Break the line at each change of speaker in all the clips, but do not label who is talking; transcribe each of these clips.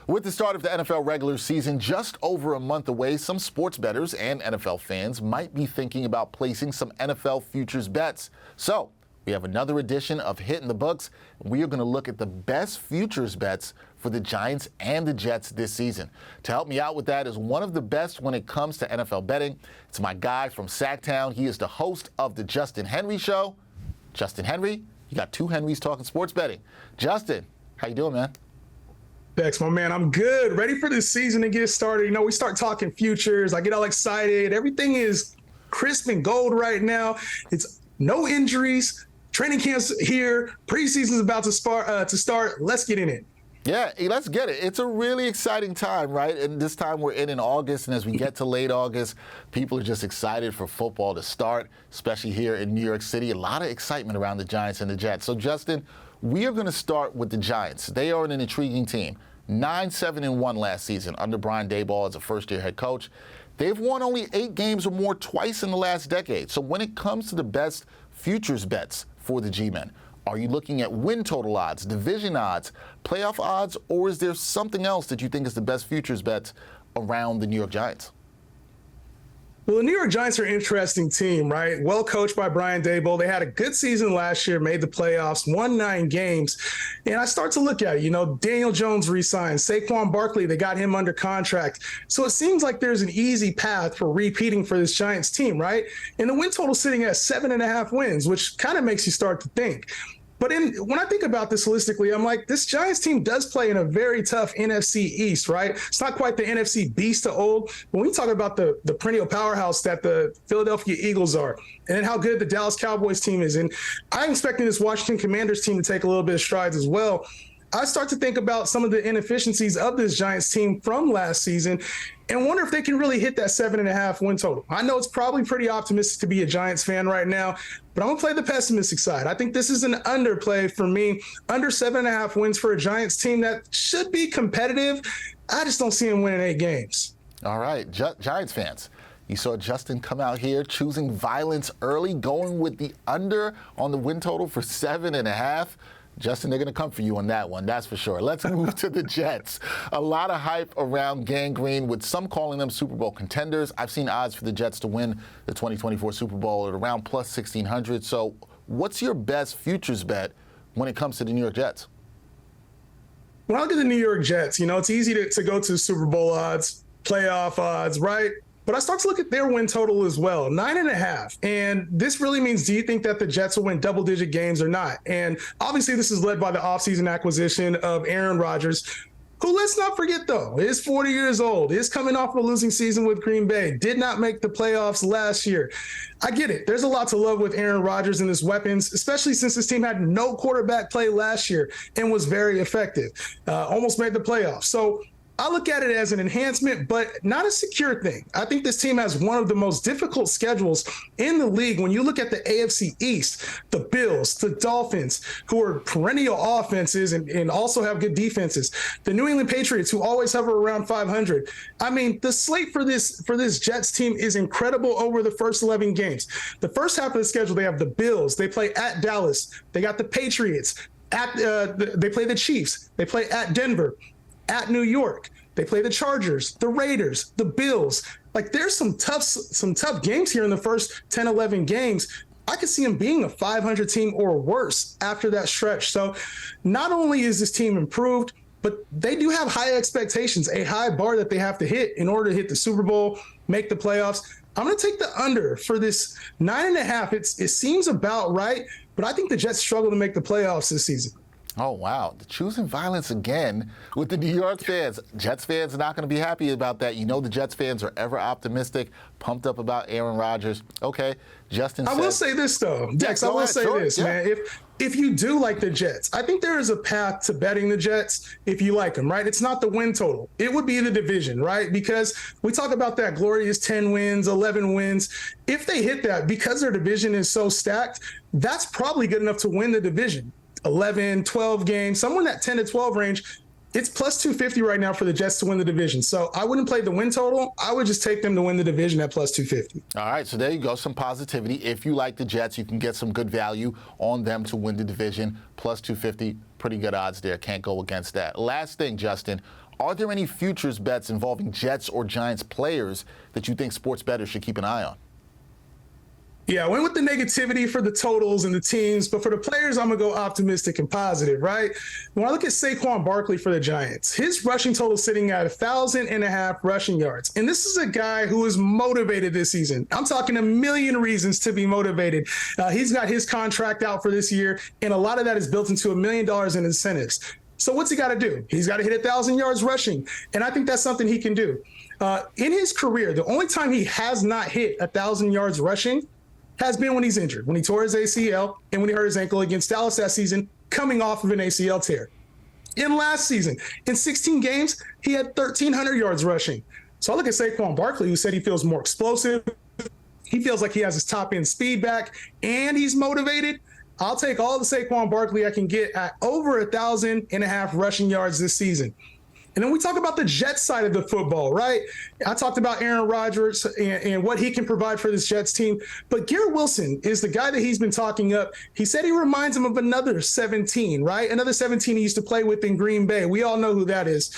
With the start of the NFL regular season just over a month away, some sports bettors and NFL fans might be thinking about placing some NFL futures bets. So, we have another edition of Hitting the Books. We are going to look at the best futures bets for the Giants and the Jets this season. To help me out with that is one of the best when it comes to NFL betting. It's my guy from Sacktown. He is the host of the Justin Henry Show. Justin Henry, you got two Henrys talking sports betting. Justin, how you doing, man?
Dex, my man, I'm good. Ready for this season to get started. You know, we start talking futures. I get all excited. Everything is crisp and gold right now. It's no injuries. Training camp's here. Preseason's about to start. Let's get in it.
Yeah, let's get it. It's a really exciting time, right? And this time we're in August, and as we get to late August, people are just excited for football to start, especially here in New York City. A lot of excitement around the Giants and the Jets. So, Justin, we are going to start with the Giants. They are an intriguing team. 9-7-1 last season under Brian Daboll as a first-year head coach. They've won only 8 games or more twice in the last decade. So when it comes to the best futures bets for the G-Men, are you looking at win total odds, division odds, playoff odds, or is there something else that you think is the best futures bet around the New York Giants?
Well, the New York Giants are an interesting team, right? Well coached by Brian Daboll. They had a good season last year, made the playoffs, won 9 games. And I start to look at it, you know, Daniel Jones re-signed, Saquon Barkley, they got him under contract. So it seems like there's an easy path for repeating for this Giants team, right? And the win total sitting at 7.5 wins, which kind of makes you start to think. But when I think about this holistically, I'm like, this Giants team does play in a very tough NFC East, right? It's not quite the NFC beast of old. When we talk about the perennial powerhouse that the Philadelphia Eagles are, and then how good the Dallas Cowboys team is, and I'm expecting this Washington Commanders team to take a little bit of strides as well, I start to think about some of the inefficiencies of this Giants team from last season and wonder if they can really hit that 7.5 win total. I know it's probably pretty optimistic to be a Giants fan right now, but I'm going to play the pessimistic side. I think this is an underplay for me. Under 7.5 wins for a Giants team that should be competitive. I just don't see them winning 8 games.
All right, Giants fans. You saw Justin come out here choosing violence early, going with the under on the win total for 7.5. Justin, they're going to come for you on that one, that's for sure. Let's move to the Jets. A lot of hype around Gangrene, with some calling them Super Bowl contenders. I've seen odds for the Jets to win the 2024 Super Bowl at around plus 1,600. So what's your best futures bet when it comes to the New York Jets?
When I look at the New York Jets, you know, it's easy to go to Super Bowl odds, playoff odds, right? But I start to look at their win total as well, 9.5. And this really means, do you think that the Jets will win double-digit games or not? And obviously this is led by the offseason acquisition of Aaron Rodgers, who, let's not forget, though, is 40 years old, is coming off of a losing season with Green Bay, did not make the playoffs last year. I get it. There's a lot to love with Aaron Rodgers and his weapons, especially since this team had no quarterback play last year and was very effective, almost made the playoffs. So I look at it as an enhancement, but not a secure thing. I think this team has one of the most difficult schedules in the league. When you look at the AFC East, the Bills, the Dolphins, who are perennial offenses and also have good defenses, the New England Patriots, who always hover around 500. I mean, the slate for this Jets team is incredible over the first 11 games. The first half of the schedule, they have the Bills. They play at Dallas. They got the Patriots. They play the Chiefs. They play at Denver. At New York, they play the Chargers, the Raiders, the Bills. Like, there's some tough games here in the first 10, 11 games. I could see them being a 500 team or worse after that stretch. So not only is this team improved, but they do have high expectations, a high bar that they have to hit in order to hit the Super Bowl, make the playoffs. I'm going to take the under for this 9.5. It seems about right, but I think the Jets struggle to make the playoffs this season.
Oh, wow. Choosing violence again with the New York fans. Jets fans are not going to be happy about that. You know the Jets fans are ever optimistic, pumped up about Aaron Rodgers. Okay, Justin said,
I will say this, though. Dex, I will say this, man. If you do like the Jets, I think there is a path to betting the Jets if you like them, right? It's not the win total. It would be the division, right? Because we talk about that glorious 10 wins, 11 wins. If they hit that, because their division is so stacked, that's probably good enough to win the division. 11, 12 games, somewhere in that 10 to 12 range. It's plus 250 right now for the Jets to win the division. So I wouldn't play the win total. I would just take them to win the division at plus 250.
All right, so there you go, some positivity. If you like the Jets, you can get some good value on them to win the division. Plus 250, pretty good odds there. Can't go against that. Last thing, Justin, Are there any futures bets involving Jets or Giants players that you think sports bettors should keep an eye on?
Yeah, I went with the negativity for the totals and the teams, but for the players, I'm going to go optimistic and positive, right? When I look at Saquon Barkley for the Giants, his rushing total is sitting at 1,500 rushing yards. And this is a guy who is motivated this season. I'm talking a million reasons to be motivated. He's got his contract out for this year, and a lot of that is built into $1 million in incentives. So what's he got to do? He's got to hit 1,000 yards rushing, and I think that's something he can do. In his career, the only time he has not hit 1,000 yards rushing has been when he's injured, when he tore his ACL and when he hurt his ankle against Dallas that season, coming off of an ACL tear. In last season, in 16 games, he had 1,300 yards rushing. So I look at Saquon Barkley, who said he feels more explosive. He feels like he has his top end speed back and he's motivated. I'll take all the Saquon Barkley I can get at over 1,500 rushing yards this season. And then we talk about the Jets side of the football, right? I talked about Aaron Rodgers and what he can provide for this Jets team. But Garrett Wilson is the guy that he's been talking up. He said he reminds him of another 17, right? Another 17 he used to play with in Green Bay. We all know who that is.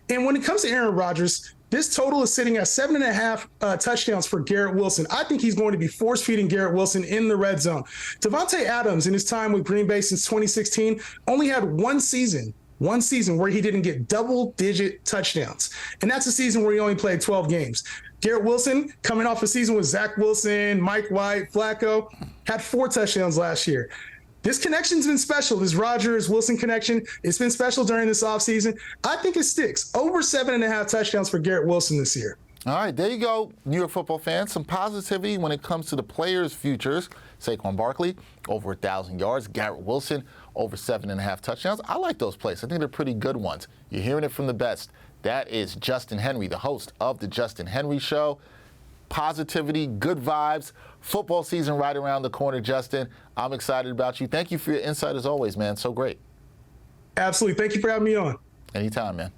And when it comes to Aaron Rodgers, this total is sitting at 7.5 touchdowns for Garrett Wilson. I think he's going to be force-feeding Garrett Wilson in the red zone. Devontae Adams, in his time with Green Bay since 2016, only had one season where he didn't get double-digit touchdowns. And that's a season where he only played 12 games. Garrett Wilson, coming off a season with Zach Wilson, Mike White, Flacco, had 4 touchdowns last year. This connection's been special. This Rodgers-Wilson connection, it's been special during this offseason. I think it sticks. Over 7.5 touchdowns for Garrett Wilson this year.
All right, there you go, New York football fans. Some positivity when it comes to the players' futures. Saquon Barkley, over 1,000 yards. Garrett Wilson, over 7.5 touchdowns. I like those plays. I think they're pretty good ones. You're hearing it from the best. That is Justin Henry, the host of The Justin Henry Show. Positivity, good vibes. Football season right around the corner, Justin. I'm excited about you. Thank you for your insight as always, man. So great.
Absolutely. Thank you for having me on.
Anytime, man.